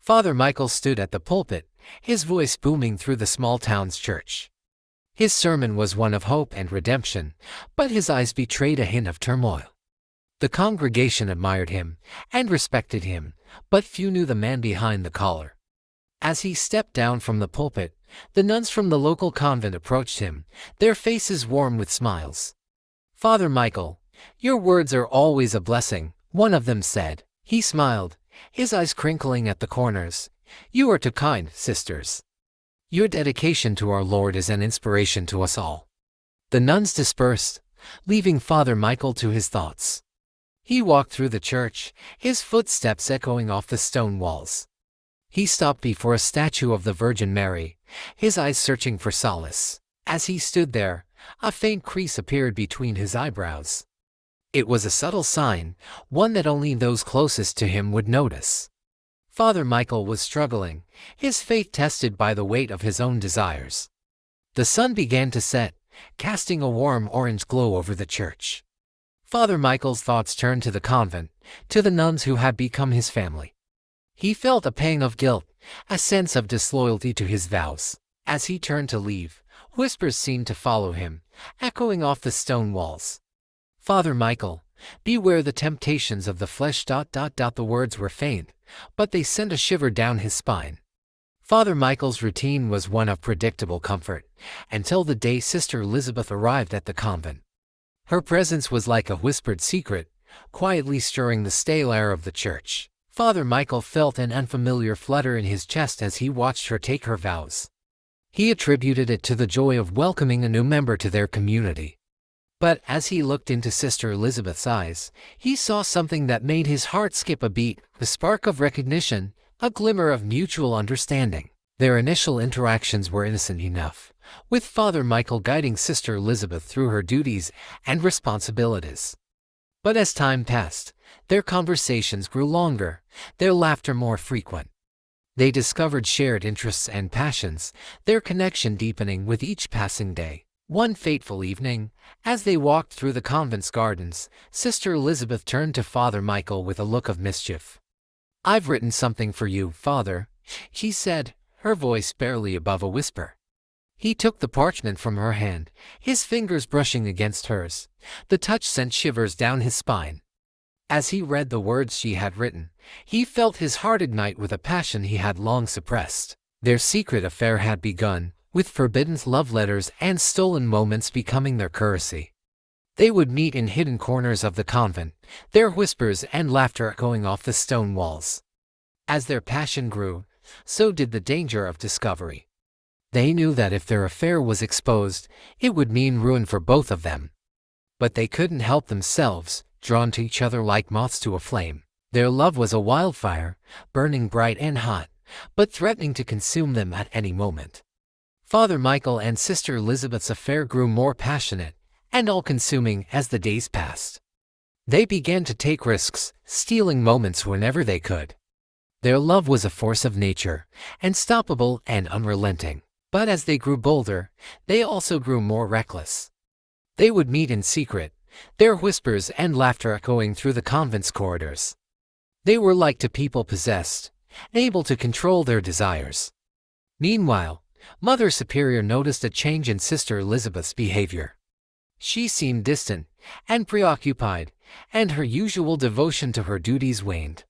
Father Michael stood at the pulpit, his voice booming through the small town's church. His sermon was one of hope and redemption, but his eyes betrayed a hint of turmoil. The congregation admired him and respected him, but few knew the man behind the collar. As he stepped down from the pulpit, the nuns from the local convent approached him, their faces warm with smiles. "Father Michael, your words are always a blessing," one of them said. He smiled, his eyes crinkling at the corners. "You are too kind, sisters. Your dedication to our Lord is an inspiration to us all." The nuns dispersed, leaving Father Michael to his thoughts. He walked through the church, his footsteps echoing off the stone walls. He stopped before a statue of the Virgin Mary, his eyes searching for solace. As he stood there, a faint crease appeared between his eyebrows. It was a subtle sign, one that only those closest to him would notice. Father Michael was struggling, his faith tested by the weight of his own desires. The sun began to set, casting a warm orange glow over the church. Father Michael's thoughts turned to the convent, to the nuns who had become his family. He felt a pang of guilt, a sense of disloyalty to his vows. As he turned to leave, whispers seemed to follow him, echoing off the stone walls. "Father Michael, beware the temptations of the flesh." The words were faint, but they sent a shiver down his spine. Father Michael's routine was one of predictable comfort, until the day Sister Elizabeth arrived at the convent. Her presence was like a whispered secret, quietly stirring the stale air of the church. Father Michael felt an unfamiliar flutter in his chest as he watched her take her vows. He attributed it to the joy of welcoming a new member to their community. But as he looked into Sister Elizabeth's eyes, he saw something that made his heart skip a beat, a spark of recognition, a glimmer of mutual understanding. Their initial interactions were innocent enough, with Father Michael guiding Sister Elizabeth through her duties and responsibilities. But as time passed, their conversations grew longer, their laughter more frequent. They discovered shared interests and passions, their connection deepening with each passing day. One fateful evening, as they walked through the convent's gardens, Sister Elizabeth turned to Father Michael with a look of mischief. "I've written something for you, Father," she said, her voice barely above a whisper. He took the parchment from her hand, his fingers brushing against hers. The touch sent shivers down his spine. As he read the words she had written, he felt his heart ignite with a passion he had long suppressed. Their secret affair had begun, with forbidden love letters and stolen moments becoming their currency. They would meet in hidden corners of the convent, their whispers and laughter echoing off the stone walls. As their passion grew, so did the danger of discovery. They knew that if their affair was exposed, it would mean ruin for both of them. But they couldn't help themselves, drawn to each other like moths to a flame. Their love was a wildfire, burning bright and hot, but threatening to consume them at any moment. Father Michael and Sister Elizabeth's affair grew more passionate and all-consuming as the days passed. They began to take risks, stealing moments whenever they could. Their love was a force of nature, unstoppable and unrelenting. But as they grew bolder, they also grew more reckless. They would meet in secret, their whispers and laughter echoing through the convent's corridors. They were like two people possessed, able to control their desires. Meanwhile, Mother Superior noticed a change in Sister Elizabeth's behavior. She seemed distant and preoccupied, and her usual devotion to her duties waned.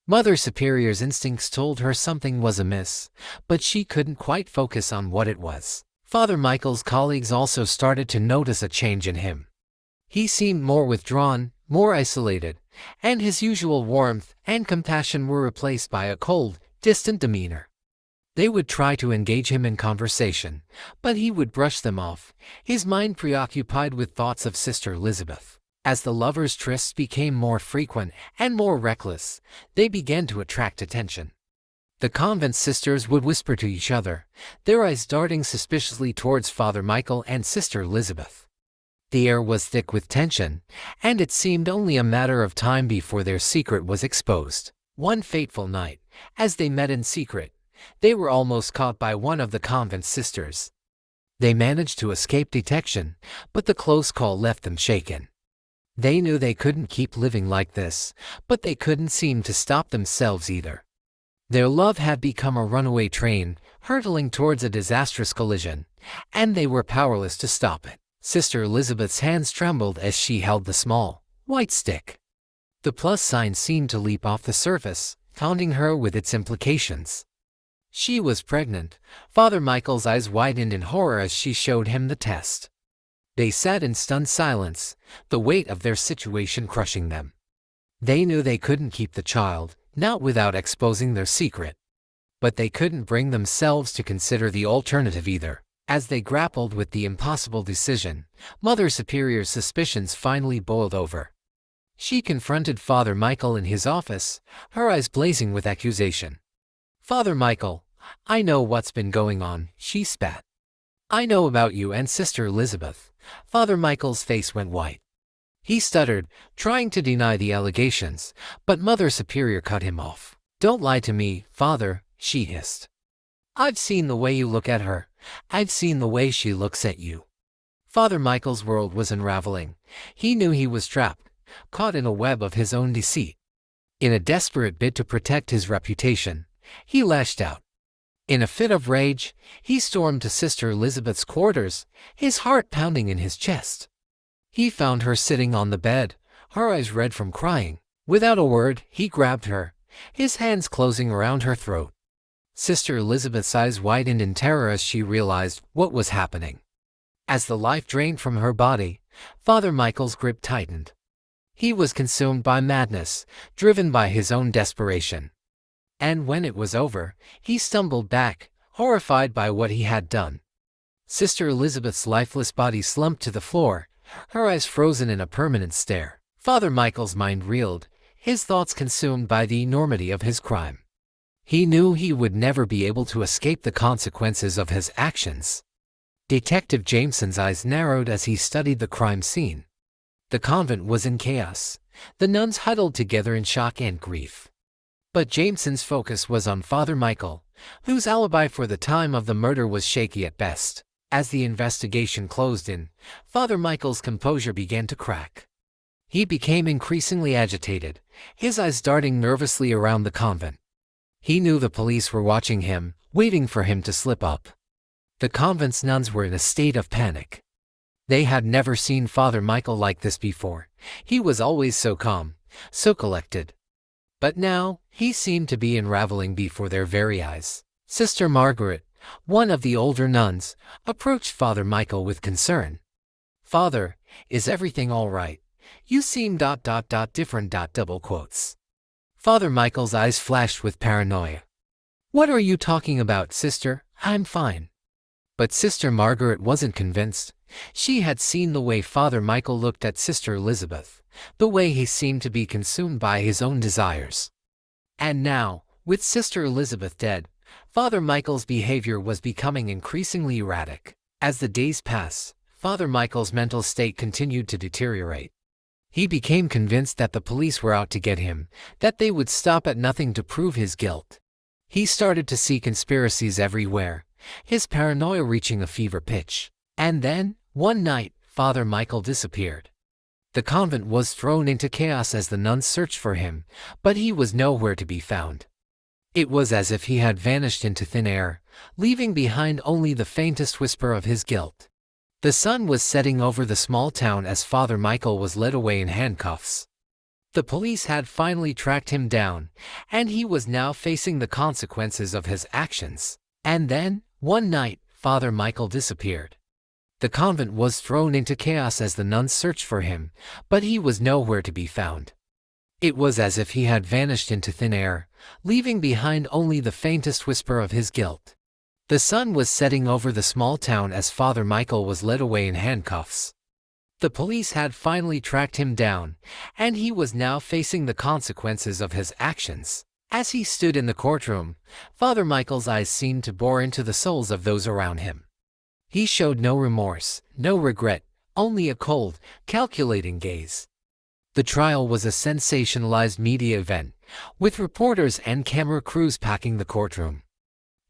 Mother Superior's instincts told her something was amiss, but she couldn't quite focus on what it was. Father Michael's colleagues also started to notice a change in him. He seemed more withdrawn, more isolated, and his usual warmth and compassion were replaced by a cold, distant demeanor. They would try to engage him in conversation, but he would brush them off, his mind preoccupied with thoughts of Sister Elizabeth. As the lovers' trysts became more frequent and more reckless, they began to attract attention. The convent sisters would whisper to each other, their eyes darting suspiciously towards Father Michael and Sister Elizabeth. The air was thick with tension, and it seemed only a matter of time before their secret was exposed. One fateful night, as they met in secret, they were almost caught by one of the convent sisters. They managed to escape detection, but the close call left them shaken. They knew they couldn't keep living like this, but they couldn't seem to stop themselves either. Their love had become a runaway train, hurtling towards a disastrous collision, and they were powerless to stop it. Sister Elizabeth's hands trembled as she held the small, white stick. The plus sign seemed to leap off the surface, taunting her with its implications. She was pregnant. Father Michael's eyes widened in horror as she showed him the test. They sat in stunned silence, the weight of their situation crushing them. They knew they couldn't keep the child, not without exposing their secret. But they couldn't bring themselves to consider the alternative either. As they grappled with the impossible decision, Mother Superior's suspicions finally boiled over. She confronted Father Michael in his office, her eyes blazing with accusation. "Father Michael, I know what's been going on," she spat. "I know about you and Sister Elizabeth." Father Michael's face went white. He stuttered, trying to deny the allegations, but Mother Superior cut him off. "Don't lie to me, Father," she hissed. "I've seen the way you look at her. I've seen the way she looks at you." Father Michael's world was unraveling. He knew he was trapped, caught in a web of his own deceit. In a desperate bid to protect his reputation, he lashed out. In a fit of rage, he stormed to Sister Elizabeth's quarters, his heart pounding in his chest. He found her sitting on the bed, her eyes red from crying. Without a word, he grabbed her, his hands closing around her throat. Sister Elizabeth's eyes widened in terror as she realized what was happening. As the life drained from her body, Father Michael's grip tightened. He was consumed by madness, driven by his own desperation. And when it was over, he stumbled back, horrified by what he had done. Sister Elizabeth's lifeless body slumped to the floor, her eyes frozen in a permanent stare. Father Michael's mind reeled, his thoughts consumed by the enormity of his crime. He knew he would never be able to escape the consequences of his actions. Detective Jameson's eyes narrowed as he studied the crime scene. The convent was in chaos, the nuns huddled together in shock and grief. But Jameson's focus was on Father Michael, whose alibi for the time of the murder was shaky at best. As the investigation closed in, Father Michael's composure began to crack. He became increasingly agitated, his eyes darting nervously around the convent. He knew the police were watching him, waiting for him to slip up. The convent's nuns were in a state of panic. They had never seen Father Michael like this before. He was always so calm, so collected. But now, he seemed to be unraveling before their very eyes. Sister Margaret, one of the older nuns, approached Father Michael with concern. "Father, is everything all right? You seem ... different ... double quotes." Father Michael's eyes flashed with paranoia. "What are you talking about, sister? I'm fine." But Sister Margaret wasn't convinced. She had seen the way Father Michael looked at Sister Elizabeth, the way he seemed to be consumed by his own desires. And now, with Sister Elizabeth dead, Father Michael's behavior was becoming increasingly erratic. As the days passed, Father Michael's mental state continued to deteriorate. He became convinced that the police were out to get him, that they would stop at nothing to prove his guilt. He started to see conspiracies everywhere, his paranoia reaching a fever pitch. And then, one night, Father Michael disappeared. The convent was thrown into chaos as the nuns searched for him, but he was nowhere to be found. It was as if he had vanished into thin air, leaving behind only the faintest whisper of his guilt. The sun was setting over the small town as Father Michael was led away in handcuffs. The police had finally tracked him down, and he was now facing the consequences of his actions. And then, one night, Father Michael disappeared. The convent was thrown into chaos as the nuns searched for him, but he was nowhere to be found. It was as if he had vanished into thin air, leaving behind only the faintest whisper of his guilt. The sun was setting over the small town as Father Michael was led away in handcuffs. The police had finally tracked him down, and he was now facing the consequences of his actions. As he stood in the courtroom, Father Michael's eyes seemed to bore into the souls of those around him. He showed no remorse, no regret, only a cold, calculating gaze. The trial was a sensationalized media event, with reporters and camera crews packing the courtroom.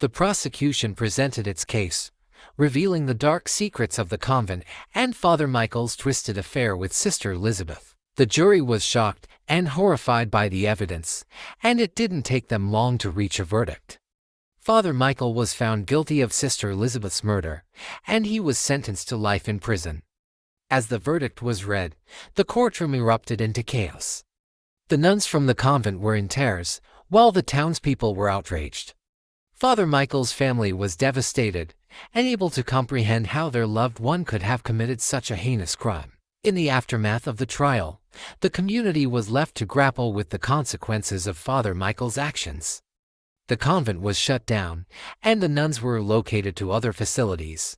The prosecution presented its case, revealing the dark secrets of the convent and Father Michael's twisted affair with Sister Elizabeth. The jury was shocked and horrified by the evidence, and it didn't take them long to reach a verdict. Father Michael was found guilty of Sister Elizabeth's murder, and he was sentenced to life in prison. As the verdict was read, the courtroom erupted into chaos. The nuns from the convent were in tears, while the townspeople were outraged. Father Michael's family was devastated, unable to comprehend how their loved one could have committed such a heinous crime. In the aftermath of the trial, the community was left to grapple with the consequences of Father Michael's actions. The convent was shut down, and the nuns were relocated to other facilities.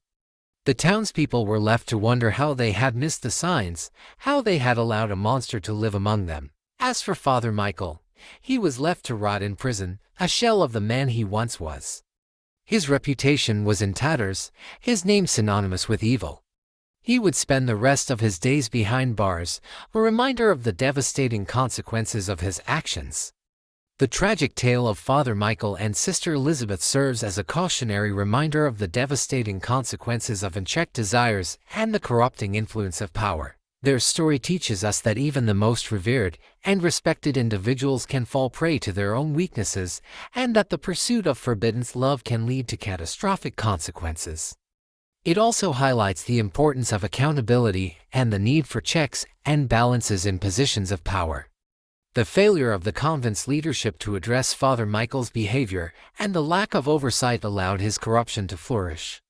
The townspeople were left to wonder how they had missed the signs, how they had allowed a monster to live among them. As for Father Michael, he was left to rot in prison, a shell of the man he once was. His reputation was in tatters, his name synonymous with evil. He would spend the rest of his days behind bars, a reminder of the devastating consequences of his actions. The tragic tale of Father Michael and Sister Elizabeth serves as a cautionary reminder of the devastating consequences of unchecked desires and the corrupting influence of power. Their story teaches us that even the most revered and respected individuals can fall prey to their own weaknesses, and that the pursuit of forbidden love can lead to catastrophic consequences. It also highlights the importance of accountability and the need for checks and balances in positions of power. The failure of the convent's leadership to address Father Michael's behavior and the lack of oversight allowed his corruption to flourish.